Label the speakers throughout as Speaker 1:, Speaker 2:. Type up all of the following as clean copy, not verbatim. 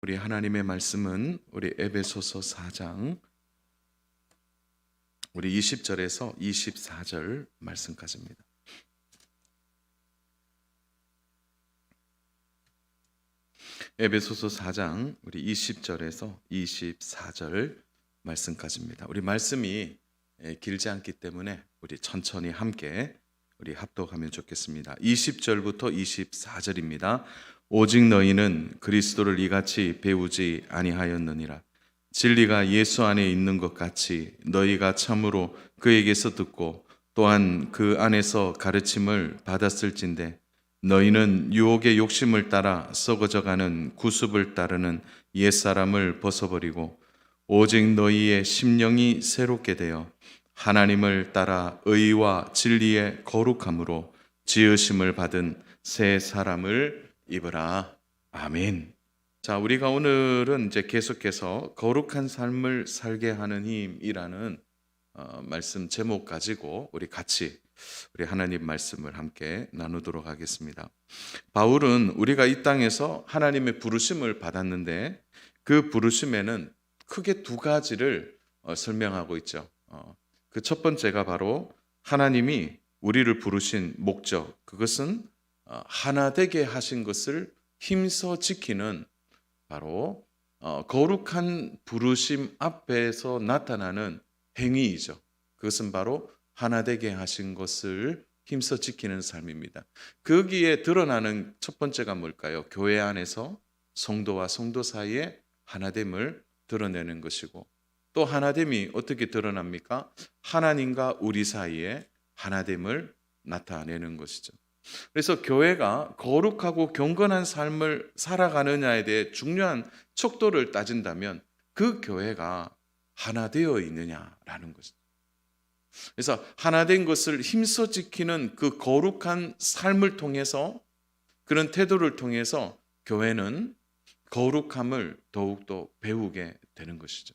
Speaker 1: 우리 하나님의 말씀은 우리 에베소서 4장 우리 20절에서 24절 말씀까지입니다. 에베소서 4장 우리 20절에서 24절 말씀까지입니다. 우리 말씀이 길지 않기 때문에 우리 천천히 함께 우리 합독하면 좋겠습니다. 20절부터 24절입니다. 오직 너희는 그리스도를 이같이 배우지 아니하였느니라. 진리가 예수 안에 있는 것 같이 너희가 참으로 그에게서 듣고 또한 그 안에서 가르침을 받았을진데 너희는 유혹의 욕심을 따라 썩어져가는 구습을 따르는 옛사람을 벗어버리고 오직 너희의 심령이 새롭게 되어 하나님을 따라 의와 진리의 거룩함으로 지으심을 받은 새 사람을 입으라. 아멘. 자, 우리가 오늘은 이제 계속해서 거룩한 삶을 살게 하는 힘이라는 말씀 제목 가지고 우리 같이 우리 하나님 말씀을 함께 나누도록 하겠습니다. 바울은 우리가 이 땅에서 하나님의 부르심을 받았는데 그 부르심에는 크게 두 가지를 설명하고 있죠. 그 첫 번째가 바로 하나님이 우리를 부르신 목적, 그것은 하나 되게 하신 것을 힘써 지키는 바로 거룩한 부르심 앞에서 나타나는 행위이죠. 그것은 바로 하나 되게 하신 것을 힘써 지키는 삶입니다. 거기에 드러나는 첫 번째가 뭘까요? 교회 안에서 성도와 성도 사이에 하나됨을 드러내는 것이고, 또 하나됨이 어떻게 드러납니까? 하나님과 우리 사이에 하나됨을 나타내는 것이죠. 그래서 교회가 거룩하고 경건한 삶을 살아가느냐에 대해 중요한 척도를 따진다면 그 교회가 하나 되어 있느냐라는 것이죠. 그래서 하나 된 것을 힘써 지키는 그 거룩한 삶을 통해서, 그런 태도를 통해서 교회는 거룩함을 더욱더 배우게 되는 것이죠.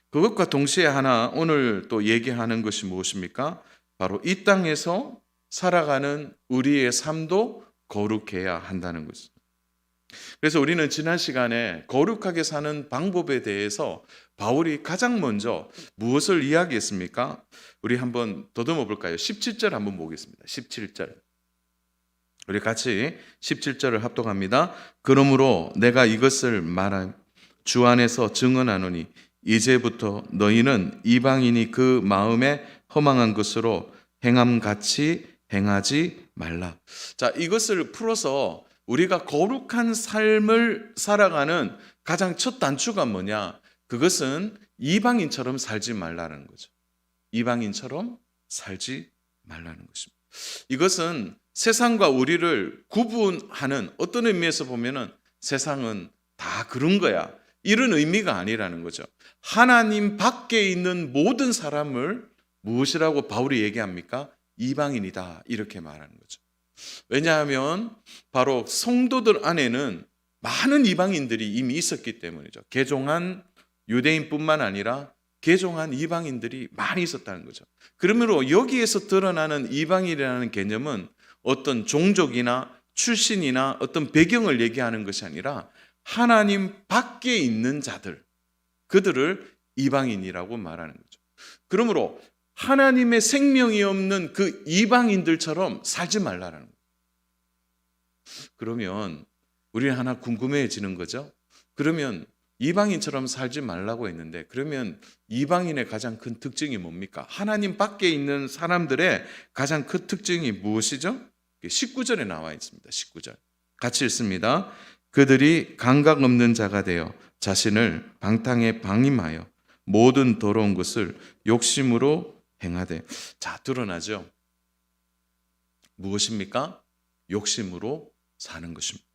Speaker 1: 그것과 동시에 하나 오늘 또 얘기하는 것이 무엇입니까? 바로 이 땅에서 살아가는 우리의 삶도 거룩해야 한다는 것이죠. 그래서 우리는 지난 시간에 거룩하게 사는 방법에 대해서 바울이 가장 먼저 무엇을 이야기했습니까? 우리 한번 더듬어 볼까요? 17절 한번 보겠습니다. 17절. 우리 같이 17절을 합독합니다. 그러므로 내가 이것을 말한 주 안에서 증언하노니 이제부터 너희는 이방인이 그 마음에 허망한 것으로 행함같이 행하지 말라. 자, 이것을 풀어서 우리가 거룩한 삶을 살아가는 가장 첫 단추가 뭐냐? 그것은 이방인처럼 살지 말라는 거죠. 이방인처럼 살지 말라는 것입니다. 이것은 세상과 우리를 구분하는, 어떤 의미에서 보면은 세상은 다 그런 거야, 이런 의미가 아니라는 거죠. 하나님 밖에 있는 모든 사람을 무엇이라고 바울이 얘기합니까? 이방인이다, 이렇게 말하는 거죠. 왜냐하면 바로 성도들 안에는 많은 이방인들이 이미 있었기 때문이죠. 개종한 유대인뿐만 아니라 개종한 이방인들이 많이 있었다는 거죠. 그러므로 여기에서 드러나는 이방인이라는 개념은 어떤 종족이나 출신이나 어떤 배경을 얘기하는 것이 아니라 하나님 밖에 있는 자들, 그들을 이방인이라고 말하는 거죠. 그러므로 하나님의 생명이 없는 그 이방인들처럼 살지 말라는 거예요. 그러면 우리는 하나 궁금해지는 거죠. 그러면 이방인처럼 살지 말라고 했는데, 그러면 이방인의 가장 큰 특징이 뭡니까? 하나님 밖에 있는 사람들의 가장 큰 특징이 무엇이죠? 19절에 나와 있습니다. 19절 같이 읽습니다. 그들이 감각 없는 자가 되어 자신을 방탕에 방임하여 모든 더러운 것을 욕심으로 행하되. 자, 드러나죠. 무엇입니까? 욕심으로 사는 것입니다.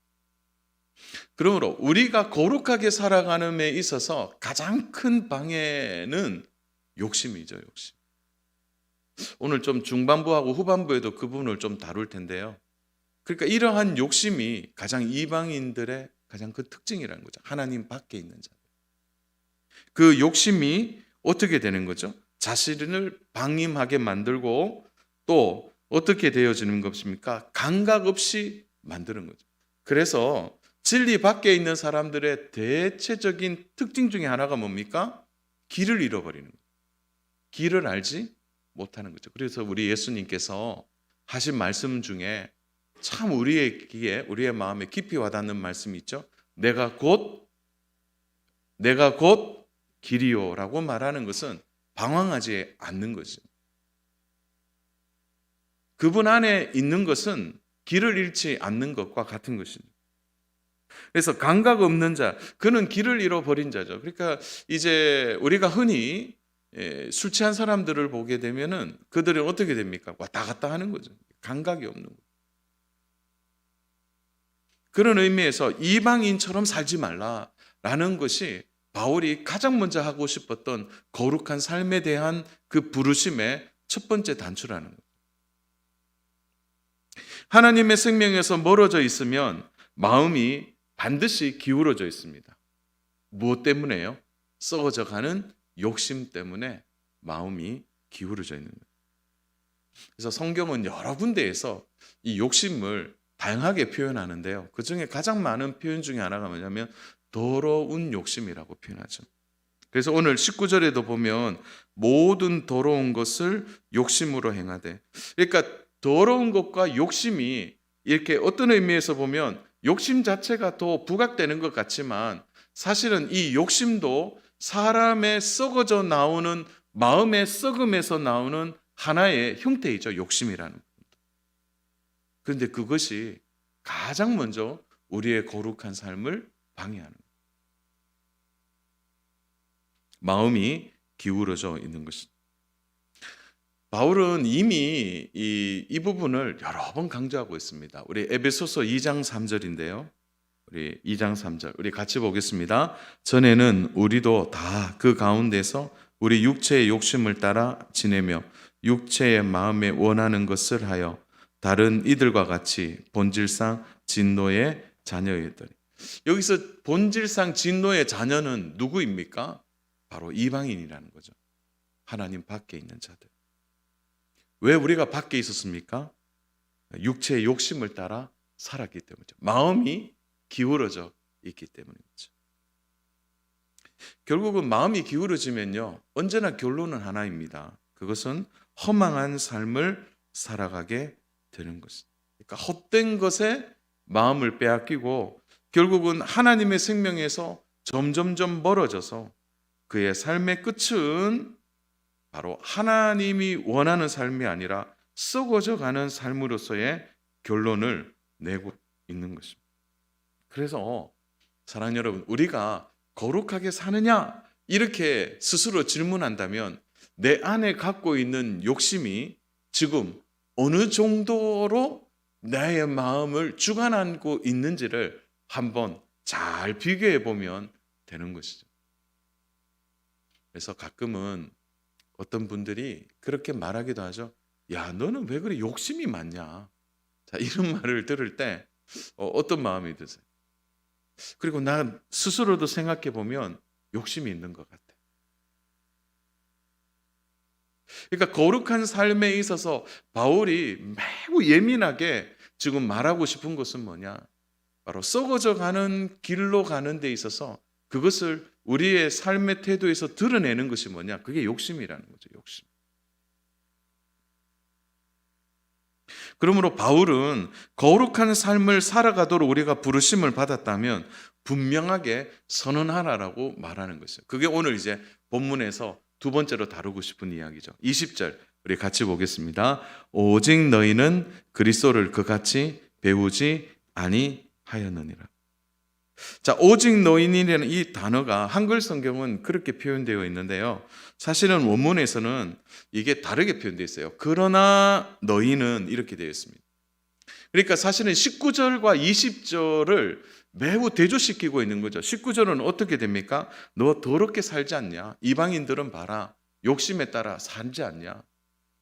Speaker 1: 그러므로 우리가 거룩하게 살아가는 데 있어서 가장 큰 방해는 욕심이죠. 욕심. 오늘 좀 중반부하고 후반부에도 그 부분을 좀 다룰 텐데요. 그러니까 이러한 욕심이 가장 이방인들의 가장 큰 특징이라는 거죠. 하나님 밖에 있는 자. 그 욕심이 어떻게 되는 거죠? 자신을 방임하게 만들고 또 어떻게 되어지는 것입니까? 감각 없이 만드는 거죠. 그래서 진리 밖에 있는 사람들의 대체적인 특징 중에 하나가 뭡니까? 길을 잃어버리는 거예요. 길을 알지 못하는 거죠. 그래서 우리 예수님께서 하신 말씀 중에 참 우리의 귀에, 우리의 마음에 깊이 와닿는 말씀이 있죠. 내가 곧 길이요라고 말하는 것은 방황하지 않는 거죠. 그분 안에 있는 것은 길을 잃지 않는 것과 같은 것입니다. 그래서 감각 없는 자, 그는 길을 잃어버린 자죠. 그러니까 이제 우리가 흔히 술 취한 사람들을 보게 되면은 그들은 어떻게 됩니까? 왔다 갔다 하는 거죠. 감각이 없는 거죠. 그런 의미에서 이방인처럼 살지 말라라는 것이 바울이 가장 먼저 하고 싶었던 거룩한 삶에 대한 그 부르심의 첫 번째 단추라는 거예요. 하나님의 생명에서 멀어져 있으면 마음이 반드시 기울어져 있습니다. 무엇 때문에요? 썩어져 가는 욕심 때문에 마음이 기울어져 있는 거예요. 그래서 성경은 여러 군데에서 이 욕심을 다양하게 표현하는데요. 그 중에 가장 많은 표현 중에 하나가 뭐냐면 더러운 욕심이라고 표현하죠. 그래서 오늘 19절에도 보면 모든 더러운 것을 욕심으로 행하되, 그러니까 더러운 것과 욕심이 이렇게 어떤 의미에서 보면 욕심 자체가 더 부각되는 것 같지만 사실은 이 욕심도 사람의 썩어져 나오는 마음의 썩음에서 나오는 하나의 형태이죠. 욕심이라는 겁니다. 그런데 그것이 가장 먼저 우리의 거룩한 삶을 방해하는 거예요. 마음이 기울어져 있는 것입니다. 바울은 이미 이 부분을 여러 번 강조하고 있습니다. 우리 에베소서 2장 3절인데요. 우리 2장 3절 우리 같이 보겠습니다. 전에는 우리도 다 그 가운데서 우리 육체의 욕심을 따라 지내며 육체의 마음에 원하는 것을 하여 다른 이들과 같이 본질상 진노의 자녀였더니. 여기서 본질상 진노의 자녀는 누구입니까? 바로 이방인이라는 거죠. 하나님 밖에 있는 자들. 왜 우리가 밖에 있었습니까? 육체의 욕심을 따라 살았기 때문이죠. 마음이 기울어져 있기 때문이죠. 결국은 마음이 기울어지면요, 언제나 결론은 하나입니다. 그것은 허망한 삶을 살아가게 되는 것입니다. 그러니까 헛된 것에 마음을 빼앗기고 결국은 하나님의 생명에서 점점점 멀어져서 그의 삶의 끝은 바로 하나님이 원하는 삶이 아니라 썩어져 가는 삶으로서의 결론을 내고 있는 것입니다. 그래서 사랑하는 여러분, 우리가 거룩하게 사느냐 이렇게 스스로 질문한다면 내 안에 갖고 있는 욕심이 지금 어느 정도로 나의 마음을 주관하고 있는지를 한번 잘 비교해 보면 되는 것이죠. 그래서 가끔은 어떤 분들이 그렇게 말하기도 하죠. 야, 너는 왜 그래 욕심이 많냐? 자, 이런 말을 들을 때 어떤 마음이 드세요? 그리고 나 스스로도 생각해 보면 욕심이 있는 것 같아. 그러니까 거룩한 삶에 있어서 바울이 매우 예민하게 지금 말하고 싶은 것은 뭐냐? 바로 썩어져 가는 길로 가는 데 있어서 그것을 우리의 삶의 태도에서 드러내는 것이 뭐냐? 그게 욕심이라는 거죠. 욕심. 그러므로 바울은 거룩한 삶을 살아가도록 우리가 부르심을 받았다면 분명하게 선언하라라고 말하는 것이죠. 그게 오늘 이제 본문에서 두 번째로 다루고 싶은 이야기죠. 20절 우리 같이 보겠습니다. 오직 너희는 그리스도를 그같이 배우지 아니하였느니라. 자, 오직 너희는 이 단어가 한글 성경은 그렇게 표현되어 있는데요. 사실은 원문에서는 이게 다르게 표현되어 있어요. 그러나 너희는 이렇게 되어 있습니다. 그러니까 사실은 19절과 20절을 매우 대조시키고 있는 거죠. 19절은 어떻게 됩니까? 너 더럽게 살지 않냐? 이방인들은 봐라. 욕심에 따라 살지 않냐?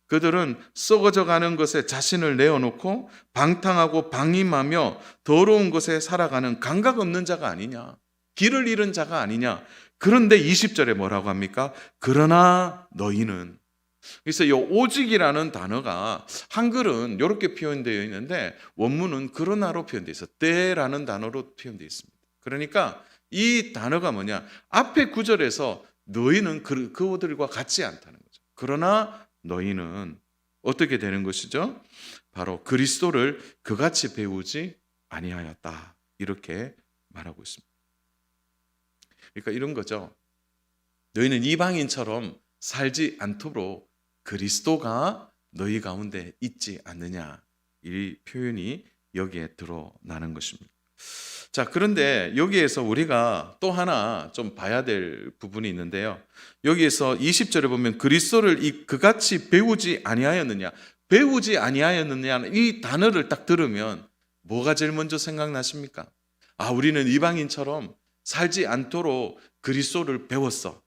Speaker 1: 그들은 썩어져 가는 것에 자신을 내어놓고 방탕하고 방임하며 더러운 것에 살아가는 감각 없는 자가 아니냐? 길을 잃은 자가 아니냐? 그런데 20절에 뭐라고 합니까? 그러나 너희는 그래서 이 오직이라는 단어가 한글은 이렇게 표현되어 있는데 원문은 그러나로 표현되어 있어. 때라는 단어로 표현되어 있습니다. 그러니까 이 단어가 뭐냐? 앞에 구절에서 너희는 그들과 같지 않다는 거죠. 그러나 너희는 어떻게 되는 것이죠? 바로 그리스도를 그같이 배우지 아니하였다. 이렇게 말하고 있습니다. 그러니까 이런 거죠. 너희는 이방인처럼 살지 않도록 그리스도가 너희 가운데 있지 않느냐. 이 표현이 여기에 드러나는 것입니다. 자, 그런데 여기에서 우리가 또 하나 좀 봐야 될 부분이 있는데요. 여기에서 20절에 보면 그리스도를 그같이 배우지 아니하였느냐. 배우지 아니하였느냐는 이 단어를 딱 들으면 뭐가 제일 먼저 생각나십니까? 아, 우리는 이방인처럼 살지 않도록 그리스도를 배웠어.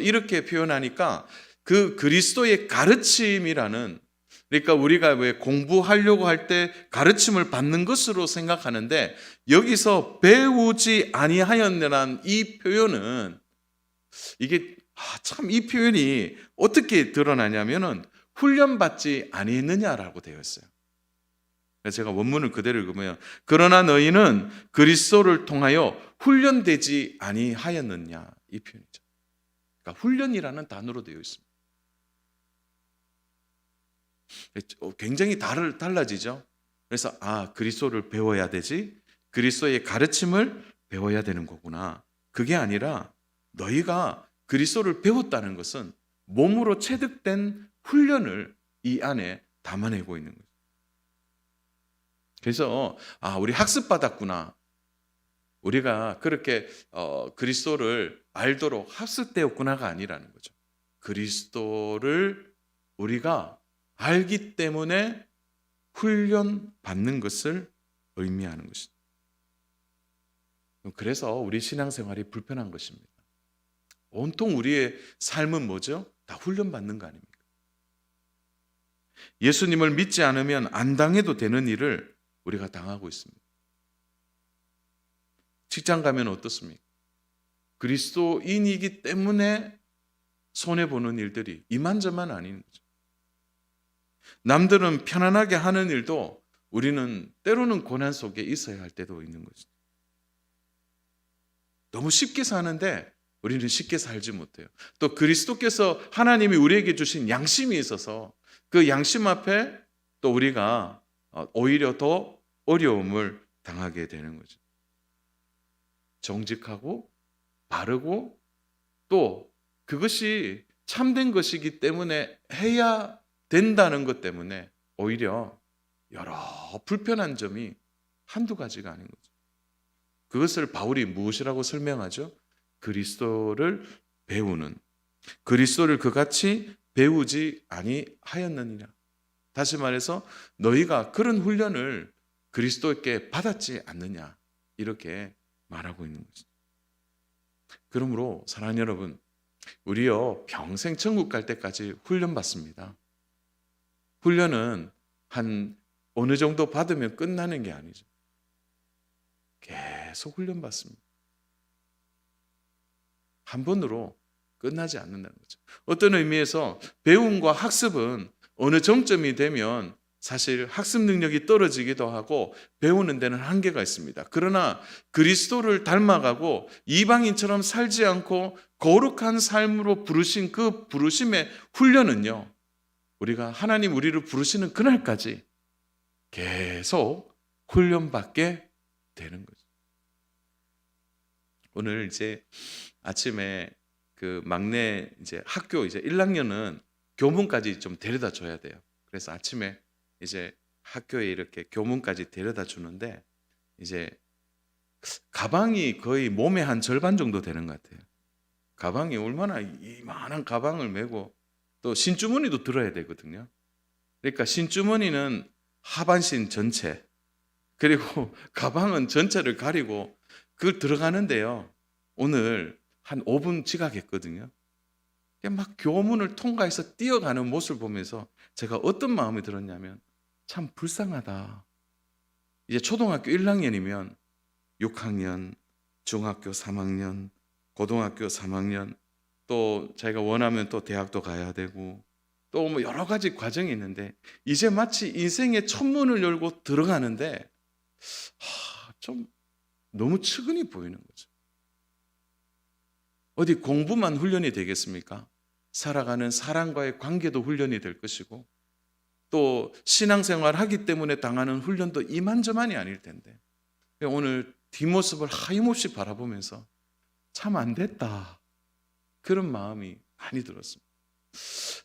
Speaker 1: 이렇게 표현하니까 그 그리스도의 가르침이라는, 그러니까 우리가 왜 공부하려고 할 때 가르침을 받는 것으로 생각하는데 여기서 배우지 아니하였느라는 이 표현은 이게 참 이 표현이 어떻게 드러나냐면은 훈련받지 아니했느냐라고 되어 있어요. 그래서 제가 원문을 그대로 읽으면 그러나 너희는 그리스도를 통하여 훈련되지 아니하였느냐 이 표현이죠. 그러니까 훈련이라는 단어로 되어 있습니다. 굉장히 달라지죠. 그래서 그리스도를 배워야 되지, 그리스도의 가르침을 배워야 되는 거구나. 그게 아니라 너희가 그리스도를 배웠다는 것은 몸으로 체득된 훈련을 이 안에 담아내고 있는 거죠. 그래서 우리 학습 받았구나. 우리가 그렇게 그리스도를 알도록 학습되었구나가 아니라는 거죠. 그리스도를 우리가 알기 때문에 훈련받는 것을 의미하는 것이죠. 그래서 우리 신앙생활이 불편한 것입니다. 온통 우리의 삶은 뭐죠? 다 훈련받는 거 아닙니까? 예수님을 믿지 않으면 안 당해도 되는 일을 우리가 당하고 있습니다. 직장 가면 어떻습니까? 그리스도인이기 때문에 손해보는 일들이 이만저만 아닌 거죠. 남들은 편안하게 하는 일도 우리는 때로는 고난 속에 있어야 할 때도 있는 거죠. 너무 쉽게 사는데 우리는 쉽게 살지 못해요. 또 그리스도께서 하나님이 우리에게 주신 양심이 있어서 그 양심 앞에 또 우리가 오히려 더 어려움을 당하게 되는 거죠. 정직하고 바르고 또 그것이 참된 것이기 때문에 해야 된다는 것 때문에 오히려 여러 불편한 점이 한두 가지가 아닌 거죠. 그것을 바울이 무엇이라고 설명하죠? 그리스도를 배우는, 그리스도를 그같이 배우지 아니하였느니라. 다시 말해서 너희가 그런 훈련을 그리스도께 받았지 않느냐 이렇게 말하고 있는 거죠. 그러므로 사랑하는 여러분, 우리요 평생 천국 갈 때까지 훈련받습니다. 훈련은 한 어느 정도 받으면 끝나는 게 아니죠. 계속 훈련받습니다. 한 번으로 끝나지 않는다는 거죠. 어떤 의미에서 배움과 학습은 어느 정점이 되면 사실 학습 능력이 떨어지기도 하고 배우는 데는 한계가 있습니다. 그러나 그리스도를 닮아가고 이방인처럼 살지 않고 거룩한 삶으로 부르신 그 부르심의 훈련은요, 우리가 하나님 우리를 부르시는 그날까지 계속 훈련받게 되는 거죠. 오늘 이제 아침에 그 막내 이제 학교 이제 1학년은 교문까지 좀 데려다 줘야 돼요. 그래서 아침에 이제 학교에 이렇게 교문까지 데려다 주는데 이제 가방이 거의 몸의 한 절반 정도 되는 것 같아요. 가방이 얼마나 이만한 가방을 메고 또 신주머니도 들어야 되거든요. 그러니까 신주머니는 하반신 전체 그리고 가방은 전체를 가리고 그걸 들어가는데요. 오늘 한 5분 지각했거든요. 막 교문을 통과해서 뛰어가는 모습을 보면서 제가 어떤 마음이 들었냐면 참 불쌍하다. 이제 초등학교 1학년이면 6학년, 중학교 3학년, 고등학교 3학년 또 자기가 원하면 또 대학도 가야 되고 또 뭐 여러 가지 과정이 있는데 이제 마치 인생의 첫 문을 열고 들어가는데 좀 너무 측은히 보이는 거죠. 어디 공부만 훈련이 되겠습니까? 살아가는 사람과의 관계도 훈련이 될 것이고 또 신앙생활 하기 때문에 당하는 훈련도 이만저만이 아닐 텐데 오늘 뒷모습을 하염없이 바라보면서 참 안 됐다 그런 마음이 많이 들었습니다.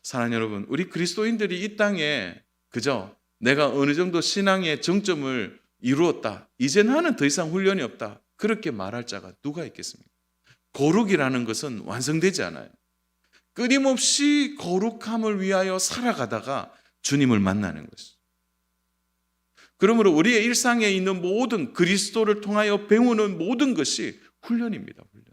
Speaker 1: 사랑하는 여러분, 우리 그리스도인들이 이 땅에 그저 내가 어느 정도 신앙의 정점을 이루었다, 이제 나는 더 이상 훈련이 없다, 그렇게 말할 자가 누가 있겠습니까? 거룩이라는 것은 완성되지 않아요. 끊임없이 거룩함을 위하여 살아가다가 주님을 만나는 것이죠. 그러므로 우리의 일상에 있는 모든 그리스도를 통하여 배우는 모든 것이 훈련입니다. 훈련.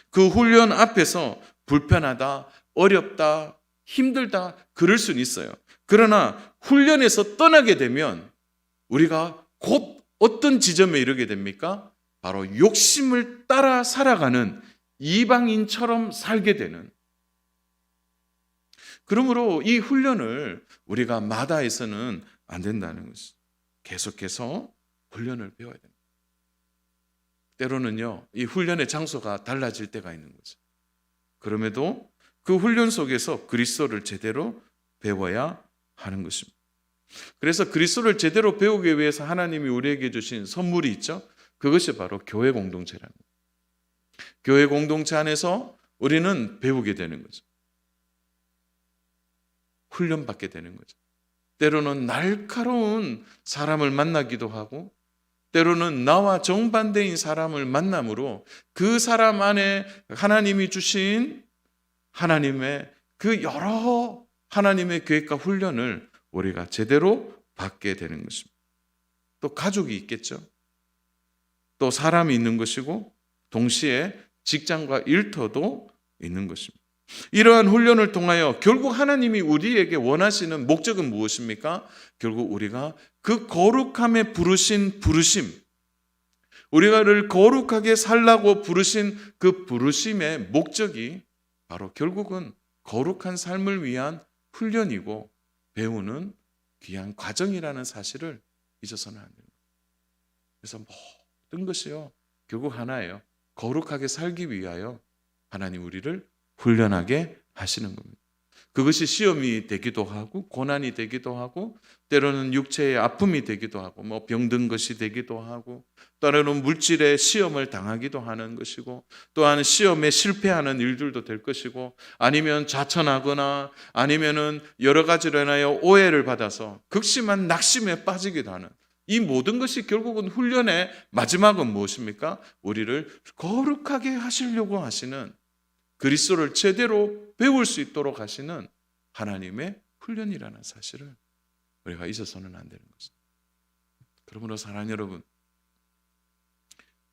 Speaker 1: 그 훈련 앞에서 불편하다, 어렵다, 힘들다 그럴 수는 있어요. 그러나 훈련에서 떠나게 되면 우리가 곧 어떤 지점에 이르게 됩니까? 바로 욕심을 따라 살아가는 이방인처럼 살게 되는. 그러므로 이 훈련을 우리가 마다해서는 안 된다는 것이죠. 계속해서 훈련을 배워야 됩니다. 때로는요, 이 훈련의 장소가 달라질 때가 있는 거죠. 그럼에도 그 훈련 속에서 그리스도를 제대로 배워야 하는 것입니다. 그래서 그리스도를 제대로 배우기 위해서 하나님이 우리에게 주신 선물이 있죠. 그것이 바로 교회 공동체라는 거예요. 교회 공동체 안에서 우리는 배우게 되는 거죠. 훈련받게 되는 거죠. 때로는 날카로운 사람을 만나기도 하고 때로는 나와 정반대인 사람을 만남으로 그 사람 안에 하나님이 주신 하나님의 그 여러 하나님의 계획과 훈련을 우리가 제대로 받게 되는 것입니다. 또 가족이 있겠죠. 또 사람이 있는 것이고 동시에 직장과 일터도 있는 것입니다. 이러한 훈련을 통하여 결국 하나님이 우리에게 원하시는 목적은 무엇입니까? 결국 우리가 그 거룩함에 부르신 부르심, 우리가를 거룩하게 살라고 부르신 그 부르심의 목적이 바로 결국은 거룩한 삶을 위한 훈련이고 배우는 귀한 과정이라는 사실을 잊어서는 안 됩니다. 그래서 모든 것이요 결국 하나예요. 거룩하게 살기 위하여 하나님 우리를 훈련하게 하시는 겁니다. 그것이 시험이 되기도 하고 고난이 되기도 하고 때로는 육체의 아픔이 되기도 하고 병든 것이 되기도 하고 때로는 물질의 시험을 당하기도 하는 것이고 또한 시험에 실패하는 일들도 될 것이고 아니면 좌천하거나 아니면은 여러 가지로 인하여 오해를 받아서 극심한 낙심에 빠지기도 하는 이 모든 것이 결국은 훈련의 마지막은 무엇입니까? 우리를 거룩하게 하시려고 하시는 그리스도를 제대로 배울 수 있도록 하시는 하나님의 훈련이라는 사실을 우리가 잊어서는 안 되는 것입니다. 그러므로 사랑하는 여러분,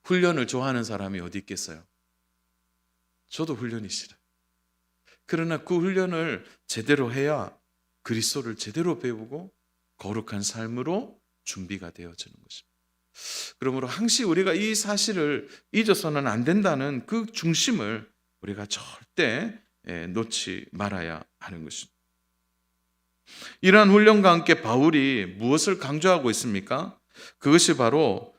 Speaker 1: 훈련을 좋아하는 사람이 어디 있겠어요? 저도 훈련이 싫어요. 그러나 그 훈련을 제대로 해야 그리스도를 제대로 배우고 거룩한 삶으로 준비가 되어지는 것입니다. 그러므로 항시 우리가 이 사실을 잊어서는 안 된다는 그 중심을 우리가 절대 놓지 말아야 하는 것입니다. 이러한 훈련과 함께 바울이 무엇을 강조하고 있습니까? 그것이 바로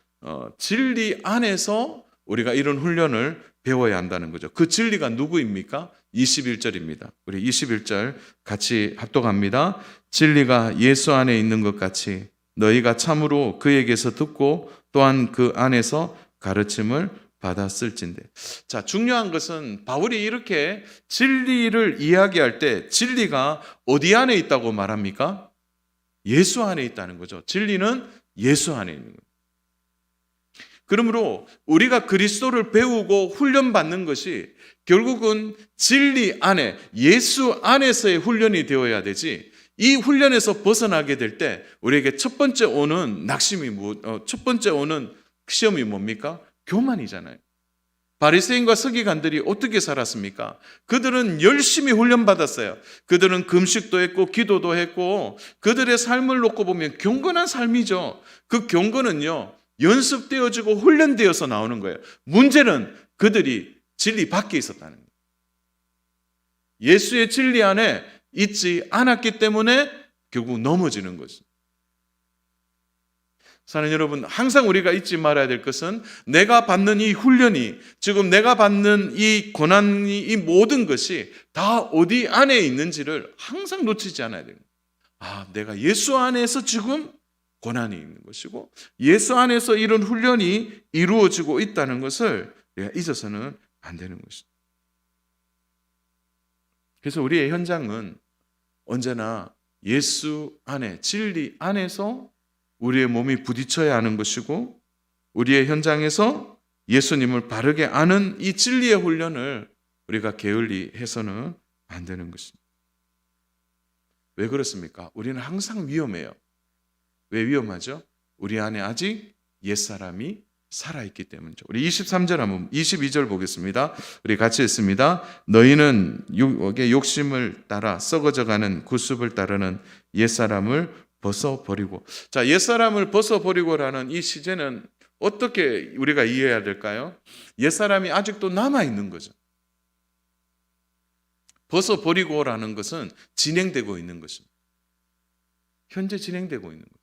Speaker 1: 진리 안에서 우리가 이런 훈련을 배워야 한다는 거죠. 그 진리가 누구입니까? 21절입니다. 우리 21절 같이 합독합니다. 진리가 예수 안에 있는 것 같이 너희가 참으로 그에게서 듣고 또한 그 안에서 가르침을 받았을진데. 자, 중요한 것은 바울이 이렇게 진리를 이야기할 때 진리가 어디 안에 있다고 말합니까? 예수 안에 있다는 거죠. 진리는 예수 안에 있는 거예요. 그러므로 우리가 그리스도를 배우고 훈련받는 것이 결국은 진리 안에 예수 안에서의 훈련이 되어야 되지 이 훈련에서 벗어나게 될 때 우리에게 첫 번째 오는 첫 번째 오는 시험이 뭡니까? 교만이잖아요. 바리새인과 서기관들이 어떻게 살았습니까? 그들은 열심히 훈련받았어요. 그들은 금식도 했고 기도도 했고 그들의 삶을 놓고 보면 경건한 삶이죠. 그 경건은요 연습되어지고 훈련되어서 나오는 거예요. 문제는 그들이 진리 밖에 있었다는 거예요. 예수의 진리 안에 있지 않았기 때문에 결국 넘어지는 거죠. 사랑하는 여러분, 항상 우리가 잊지 말아야 될 것은 내가 받는 이 훈련이, 지금 내가 받는 이 고난이, 이 모든 것이 다 어디 안에 있는지를 항상 놓치지 않아야 됩니다. 내가 예수 안에서 지금 고난이 있는 것이고 예수 안에서 이런 훈련이 이루어지고 있다는 것을 내가 잊어서는 안 되는 것입니다. 그래서 우리의 현장은 언제나 예수 안에, 진리 안에서 우리의 몸이 부딪혀야 하는 것이고 우리의 현장에서 예수님을 바르게 아는 이 진리의 훈련을 우리가 게을리 해서는 안 되는 것입니다. 왜 그렇습니까? 우리는 항상 위험해요. 왜 위험하죠? 우리 안에 아직 옛사람이 살아있기 때문이죠. 우리 23절 한번 22절 보겠습니다. 우리 같이 읽습니다. 너희는 욕심을 따라 썩어져가는 구습을 따르는 옛사람을 벗어버리고. 자, 옛사람을 벗어버리고라는 이 시제는 어떻게 우리가 이해해야 될까요? 옛사람이 아직도 남아있는 거죠. 벗어버리고라는 것은 진행되고 있는 것입니다. 현재 진행되고 있는 거예요.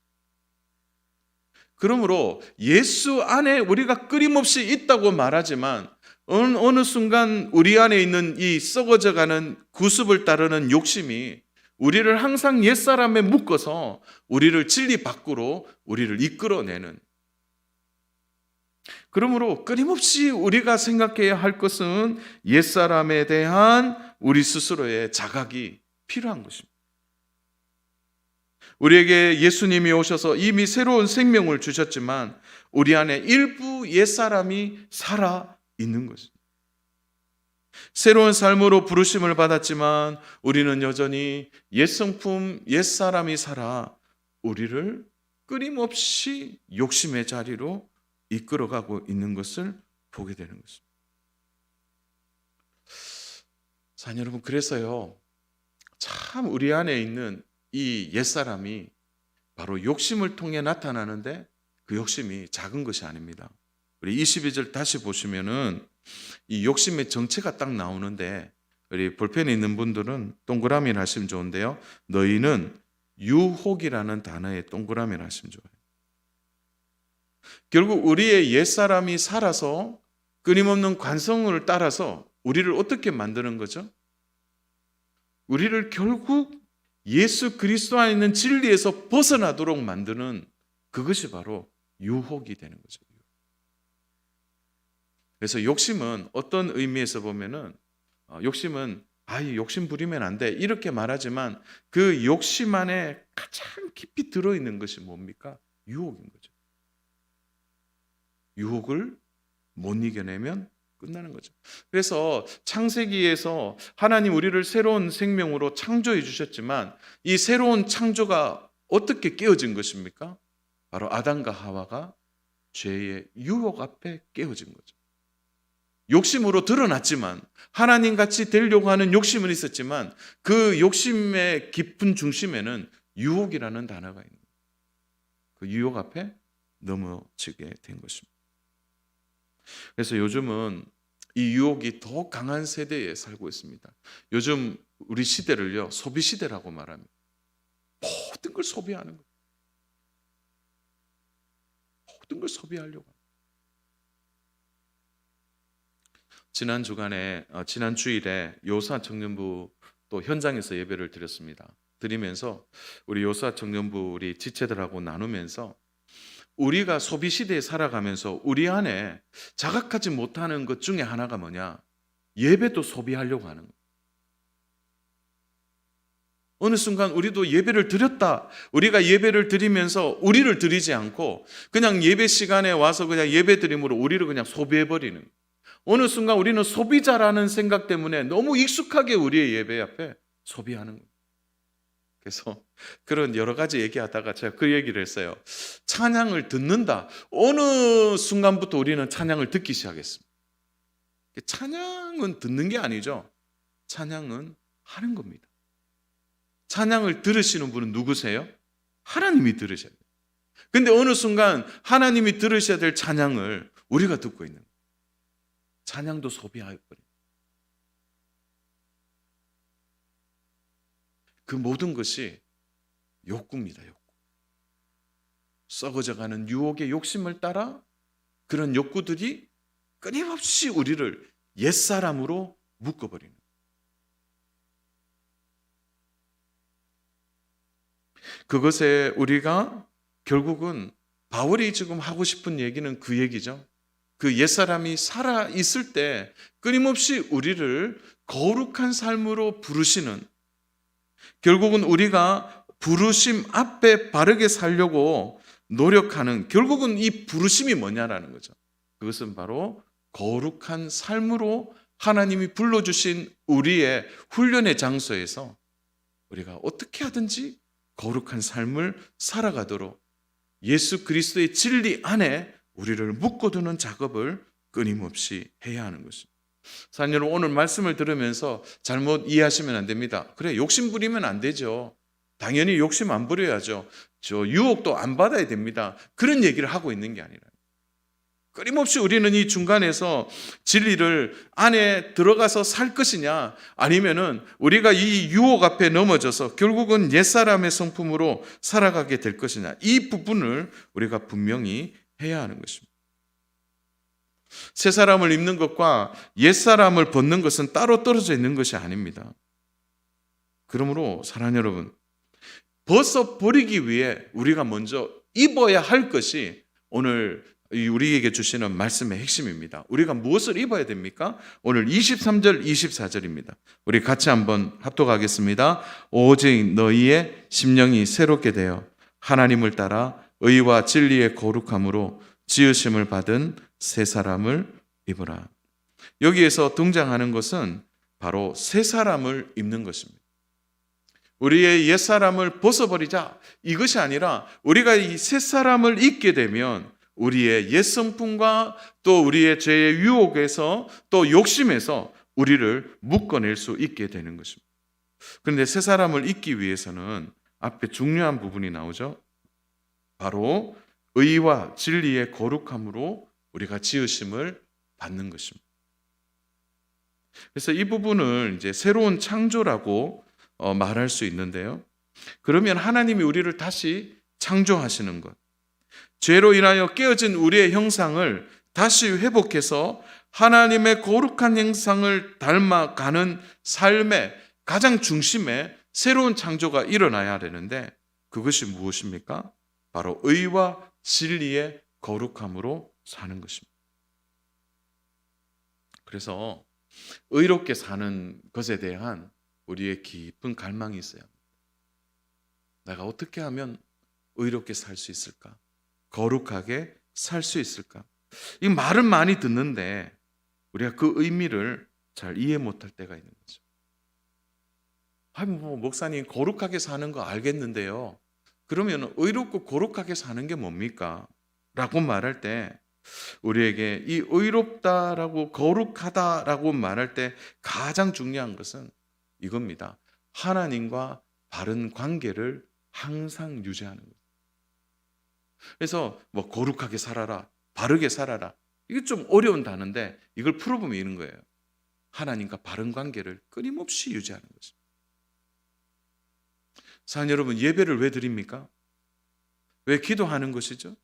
Speaker 1: 그러므로 예수 안에 우리가 끊임없이 있다고 말하지만 어느 순간 우리 안에 있는 이 썩어져가는 구습을 따르는 욕심이 우리를 항상 옛사람에 묶어서 우리를 진리 밖으로 우리를 이끌어내는, 그러므로 끊임없이 우리가 생각해야 할 것은 옛사람에 대한 우리 스스로의 자각이 필요한 것입니다. 우리에게 예수님이 오셔서 이미 새로운 생명을 주셨지만 우리 안에 일부 옛사람이 살아 있는 것입니다. 새로운 삶으로 부르심을 받았지만 우리는 여전히 옛성품, 옛사람이 살아 우리를 끊임없이 욕심의 자리로 이끌어가고 있는 것을 보게 되는 것입니다. 사랑하는 여러분, 그래서요, 참 우리 안에 있는 이 옛사람이 바로 욕심을 통해 나타나는데 그 욕심이 작은 것이 아닙니다. 우리 22절 다시 보시면은 이 욕심의 정체가 딱 나오는데, 우리 볼펜에 있는 분들은 동그라미를 하시면 좋은데요, 너희는 유혹이라는 단어에 동그라미를 하시면 좋아요. 결국 우리의 옛사람이 살아서 끊임없는 관성을 따라서 우리를 어떻게 만드는 거죠? 우리를 결국 예수 그리스도 안에 있는 진리에서 벗어나도록 만드는, 그것이 바로 유혹이 되는 거죠. 그래서 욕심은 어떤 의미에서 보면은 욕심은 욕심 부리면 안 돼 이렇게 말하지만 그 욕심 안에 가장 깊이 들어있는 것이 뭡니까? 유혹인 거죠. 유혹을 못 이겨내면 끝나는 거죠. 그래서 창세기에서 하나님 우리를 새로운 생명으로 창조해 주셨지만 이 새로운 창조가 어떻게 깨어진 것입니까? 바로 아담과 하와가 죄의 유혹 앞에 깨어진 거죠. 욕심으로 드러났지만, 하나님같이 되려고 하는 욕심은 있었지만 그 욕심의 깊은 중심에는 유혹이라는 단어가 있는 거예요. 그 유혹 앞에 넘어지게 된 것입니다. 그래서 요즘은 이 유혹이 더 강한 세대에 살고 있습니다. 요즘 우리 시대를요, 소비 시대라고 말합니다. 모든 걸 소비하는 거예요. 모든 걸 소비하려고. 지난 주일에 요사 청년부 또 현장에서 예배를 드렸습니다. 드리면서 우리 요사 청년부 우리 지체들하고 나누면서 우리가 소비 시대에 살아가면서 우리 안에 자각하지 못하는 것 중에 하나가 뭐냐? 예배도 소비하려고 하는 거예요. 어느 순간 우리도 예배를 드렸다. 우리가 예배를 드리면서 우리를 드리지 않고 그냥 예배 시간에 와서 그냥 예배 드림으로 우리를 그냥 소비해버리는 거예요. 어느 순간 우리는 소비자라는 생각 때문에 너무 익숙하게 우리의 예배 앞에 소비하는 거예요. 그래서 그런 여러 가지 얘기하다가 제가 그 얘기를 했어요. 찬양을 듣는다. 어느 순간부터 우리는 찬양을 듣기 시작했습니다. 찬양은 듣는 게 아니죠. 찬양은 하는 겁니다. 찬양을 들으시는 분은 누구세요? 하나님이 들으셔야 돼요. 근데 어느 순간 하나님이 들으셔야 될 찬양을 우리가 듣고 있는 거예요. 찬양도 소비해버려요. 그 모든 것이 욕구입니다. 욕구. 썩어져가는 유혹의 욕심을 따라 그런 욕구들이 끊임없이 우리를 옛사람으로 묶어버리는. 그것에 우리가 결국은 바울이 지금 하고 싶은 얘기는 그 얘기죠. 그 옛사람이 살아 있을 때 끊임없이 우리를 거룩한 삶으로 부르시는, 결국은 우리가 부르심 앞에 바르게 살려고 노력하는, 결국은 이 부르심이 뭐냐라는 거죠. 그것은 바로 거룩한 삶으로 하나님이 불러주신 우리의 훈련의 장소에서 우리가 어떻게 하든지 거룩한 삶을 살아가도록 예수 그리스도의 진리 안에 우리를 묶어두는 작업을 끊임없이 해야 하는 것입니다. 사랑하는 여러분, 오늘 말씀을 들으면서 잘못 이해하시면 안 됩니다. 그래, 욕심 부리면 안 되죠. 당연히 욕심 안 부려야죠. 저 유혹도 안 받아야 됩니다. 그런 얘기를 하고 있는 게 아니라, 끊임없이 우리는 이 중간에서 진리를 안에 들어가서 살 것이냐, 아니면은 우리가 이 유혹 앞에 넘어져서 결국은 옛사람의 성품으로 살아가게 될 것이냐, 이 부분을 우리가 분명히 해야 하는 것입니다. 새 사람을 입는 것과 옛사람을 벗는 것은 따로 떨어져 있는 것이 아닙니다. 그러므로 사랑하는 여러분, 벗어버리기 위해 우리가 먼저 입어야 할 것이 오늘 우리에게 주시는 말씀의 핵심입니다. 우리가 무엇을 입어야 됩니까? 오늘 23절, 24절입니다. 우리 같이 한번 합독하겠습니다. 오직 너희의 심령이 새롭게 되어 하나님을 따라 의와 진리의 거룩함으로 지으심을 받은 새 사람을 입으라. 여기에서 등장하는 것은 바로 새 사람을 입는 것입니다. 우리의 옛사람을 벗어버리자, 이것이 아니라 우리가 이 새 사람을 입게 되면 우리의 옛 성품과 또 우리의 죄의 유혹에서 또 욕심에서 우리를 묶어낼 수 있게 되는 것입니다. 그런데 새 사람을 입기 위해서는 앞에 중요한 부분이 나오죠. 바로 의와 진리의 거룩함으로 우리가 지으심을 받는 것입니다. 그래서 이 부분을 이제 새로운 창조라고 말할 수 있는데요. 그러면 하나님이 우리를 다시 창조하시는 것, 죄로 인하여 깨어진 우리의 형상을 다시 회복해서 하나님의 거룩한 형상을 닮아가는 삶의 가장 중심에 새로운 창조가 일어나야 되는데, 그것이 무엇입니까? 바로 의와 진리의 거룩함으로 사는 것입니다. 그래서 의롭게 사는 것에 대한 우리의 깊은 갈망이 있어야 합니다. 내가 어떻게 하면 의롭게 살 수 있을까? 거룩하게 살 수 있을까? 이 말은 많이 듣는데 우리가 그 의미를 잘 이해 못할 때가 있는 거죠. 목사님 거룩하게 사는 거 알겠는데요. 그러면 의롭고 거룩하게 사는 게 뭡니까? 라고 말할 때 우리에게 이 의롭다라고 거룩하다라고 말할 때 가장 중요한 것은 이겁니다. 하나님과 바른 관계를 항상 유지하는 거예요. 그래서 거룩하게 살아라, 바르게 살아라, 이게 좀 어려운 단어인데 이걸 풀어보면 이런 거예요. 하나님과 바른 관계를 끊임없이 유지하는 거죠. 사랑하는 여러분, 예배를 왜 드립니까? 왜 기도하는 것이죠?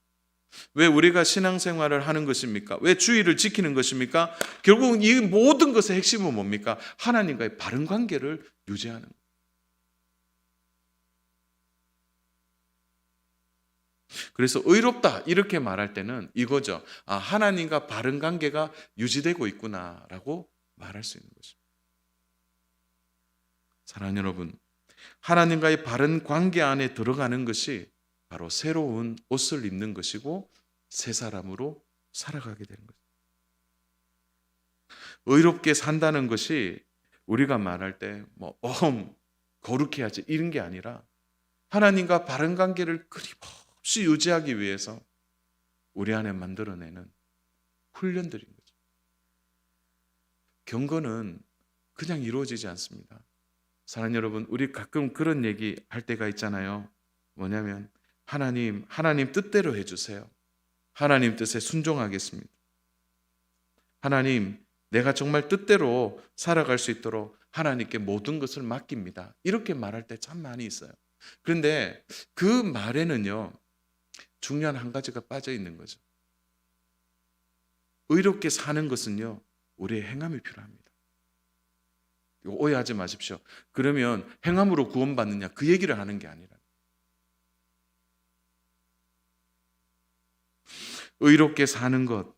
Speaker 1: 왜 우리가 신앙생활을 하는 것입니까? 왜 주의를 지키는 것입니까? 결국은 이 모든 것의 핵심은 뭡니까? 하나님과의 바른 관계를 유지하는 것. 그래서 의롭다 이렇게 말할 때는 이거죠. 하나님과 바른 관계가 유지되고 있구나라고 말할 수 있는 것입니다. 사랑하는 여러분, 하나님과의 바른 관계 안에 들어가는 것이 바로 새로운 옷을 입는 것이고 새 사람으로 살아가게 되는 것입니다. 의롭게 산다는 것이 우리가 말할 때 거룩해야지 이런 게 아니라 하나님과 바른 관계를 끊임없이 유지하기 위해서 우리 안에 만들어내는 훈련들인 거죠. 경건은 그냥 이루어지지 않습니다. 사랑하는 여러분, 우리 가끔 그런 얘기 할 때가 있잖아요. 뭐냐면 하나님 뜻대로 해주세요. 하나님 뜻에 순종하겠습니다. 하나님, 내가 정말 뜻대로 살아갈 수 있도록 하나님께 모든 것을 맡깁니다. 이렇게 말할 때 참 많이 있어요. 그런데 그 말에는요, 중요한 한 가지가 빠져 있는 거죠. 의롭게 사는 것은요, 우리의 행함이 필요합니다. 이거 오해하지 마십시오. 그러면 행함으로 구원받느냐, 그 얘기를 하는 게 아니라, 의롭게 사는 것,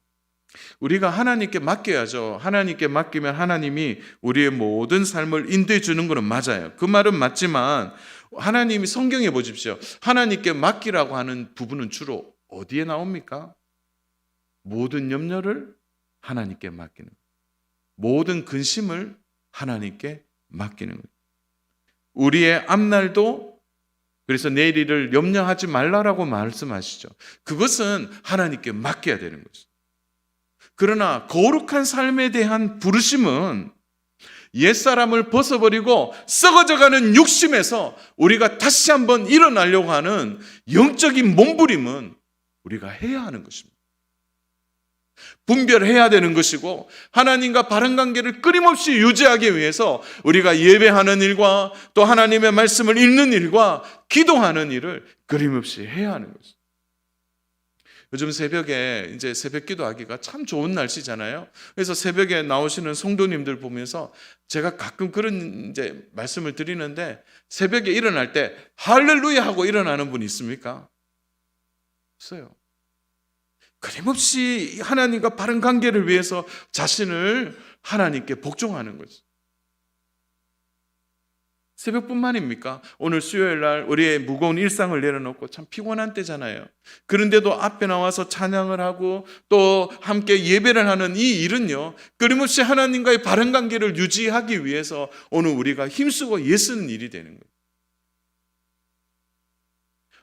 Speaker 1: 우리가 하나님께 맡겨야죠. 하나님께 맡기면 하나님이 우리의 모든 삶을 인도해 주는 것은 맞아요. 그 말은 맞지만 하나님이 성경에 보십시오. 하나님께 맡기라고 하는 부분은 주로 어디에 나옵니까? 모든 염려를 하나님께 맡기는 거예요. 모든 근심을 하나님께 맡기는 거예요. 우리의 앞날도, 그래서 내일을 염려하지 말라라고 말씀하시죠. 그것은 하나님께 맡겨야 되는 거죠. 그러나 거룩한 삶에 대한 부르심은 옛사람을 벗어버리고 썩어져가는 육심에서 우리가 다시 한번 일어나려고 하는 영적인 몸부림은 우리가 해야 하는 것입니다. 분별해야 되는 것이고, 하나님과 바른 관계를 끊임없이 유지하기 위해서 우리가 예배하는 일과 또 하나님의 말씀을 읽는 일과 기도하는 일을 끊임없이 해야 하는 것입니다. 요즘 새벽에 이제 새벽 기도하기가 참 좋은 날씨잖아요. 그래서 새벽에 나오시는 성도님들 보면서 제가 가끔 그런 이제 말씀을 드리는데, 새벽에 일어날 때 할렐루야 하고 일어나는 분이 있습니까? 없어요. 끊임없이 하나님과 바른 관계를 위해서 자신을 하나님께 복종하는 거죠. 새벽뿐만입니까? 오늘 수요일 날 우리의 무거운 일상을 내려놓고 참 피곤한 때잖아요. 그런데도 앞에 나와서 찬양을 하고 또 함께 예배를 하는 이 일은요, 끊임없이 하나님과의 바른 관계를 유지하기 위해서 오늘 우리가 힘쓰고 애쓰는 일이 되는 거예요.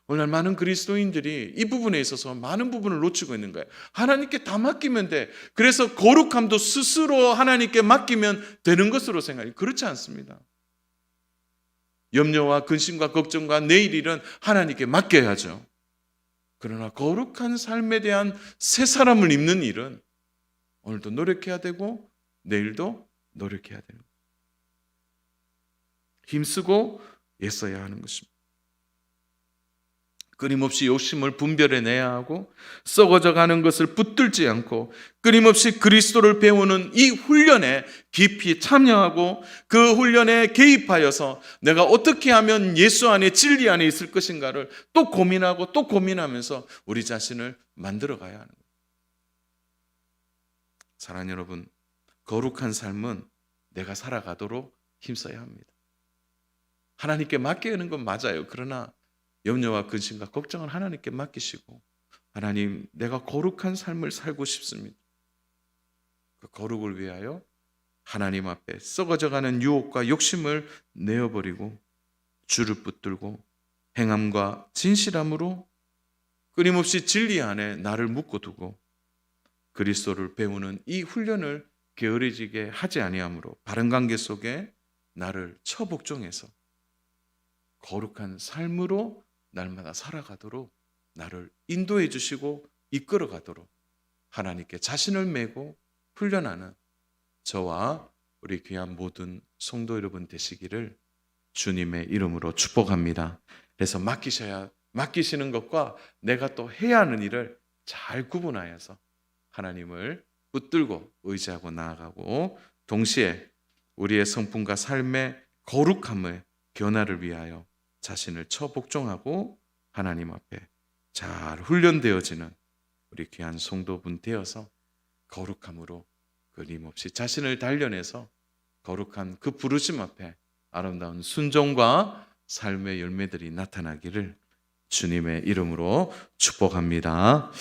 Speaker 1: 오늘 많은 그리스도인들이 이 부분에 있어서 많은 부분을 놓치고 있는 거예요. 하나님께 다 맡기면 돼. 그래서 거룩함도 스스로 하나님께 맡기면 되는 것으로 생각해요. 그렇지 않습니다. 염려와 근심과 걱정과 내일 일은 하나님께 맡겨야죠. 그러나 거룩한 삶에 대한 새 사람을 입는 일은 오늘도 노력해야 되고 내일도 노력해야 되는 거예요. 힘쓰고 애써야 하는 것입니다. 끊임없이 욕심을 분별해내야 하고 썩어져 가는 것을 붙들지 않고 끊임없이 그리스도를 배우는 이 훈련에 깊이 참여하고 그 훈련에 개입하여서 내가 어떻게 하면 예수 안에 진리 안에 있을 것인가를 또 고민하고 또 고민하면서 우리 자신을 만들어 가야 하는 거예요. 사랑하는 여러분, 거룩한 삶은 내가 살아가도록 힘써야 합니다. 하나님께 맡기는 건 맞아요. 그러나 염려와 근심과 걱정을 하나님께 맡기시고, 하나님, 내가 거룩한 삶을 살고 싶습니다. 그 거룩을 위하여 하나님 앞에 썩어져가는 유혹과 욕심을 내어버리고 주를 붙들고 행함과 진실함으로 끊임없이 진리 안에 나를 묶어두고 그리스도를 배우는 이 훈련을 게으르지게 하지 아니하므로 바른 관계 속에 나를 처복종해서 거룩한 삶으로 날마다 살아가도록 나를 인도해 주시고 이끌어 가도록 하나님께 자신을 메고 훈련하는 저와 우리 귀한 모든 성도 여러분 되시기를 주님의 이름으로 축복합니다. 그래서 맡기시는 것과 내가 또 해야 하는 일을 잘 구분하여서 하나님을 붙들고 의지하고 나아가고 동시에 우리의 성품과 삶의 거룩함의 변화를 위하여 자신을 처복종하고 하나님 앞에 잘 훈련되어지는 우리 귀한 성도분 되어서 거룩함으로 끊임없이 자신을 단련해서 거룩한 그 부르심 앞에 아름다운 순종과 삶의 열매들이 나타나기를 주님의 이름으로 축복합니다.